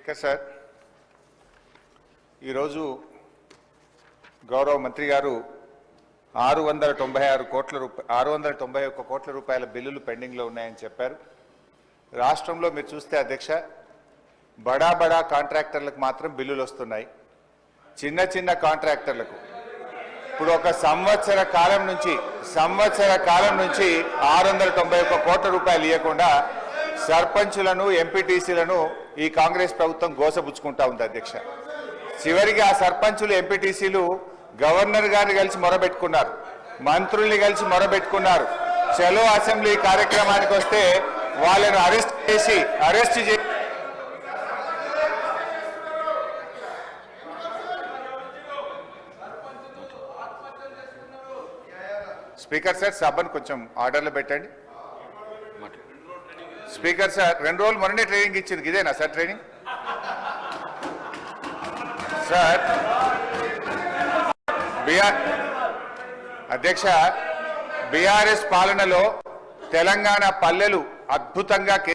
Okay sir, ఈరోజు గౌరవ మంత్రి గారు 691 కోట్ల రూపాయల బిల్లులు పెండింగ్లో ఉన్నాయని చెప్పారు. రాష్ట్రంలో మీరు చూస్తే అధ్యక్ష, బడా కాంట్రాక్టర్లకు మాత్రం బిల్లులు వస్తున్నాయి. చిన్న కాంట్రాక్టర్లకు ఇప్పుడు ఒక సంవత్సర కాలం నుంచి 691 కోట్ల రూపాయలు ఇవ్వకుండా సర్పంచులను, ఎంపీటీసీలను ఈ కాంగ్రెస్ ప్రభుత్వం గోసపుచ్చుకుంటా ఉంది అధ్యక్ష. చివరికి ఆ సర్పంచులు, ఎంపీటీసీలు గవర్నర్ గారిని కలిసి మొరబెట్టుకున్నారు, మంత్రుల్ని కలిసి మొరబెట్టుకున్నారు. చలో అసెంబ్లీ కార్యక్రమానికి వస్తే వాళ్ళను అరెస్ట్ చేసి స్పీకర్ సార్, సభను కొంచెం ఆర్డర్లో పెట్టండి. స్పీకర్ సార్, 2 రోజులు మొన్ననే ట్రైనింగ్ ఇచ్చింది, ఇదేనా సార్ ట్రైనింగ్? సార్ అధ్యక్ష, బీఆర్ఎస్ పాలనలో తెలంగాణ పల్లెలు అద్భుతంగా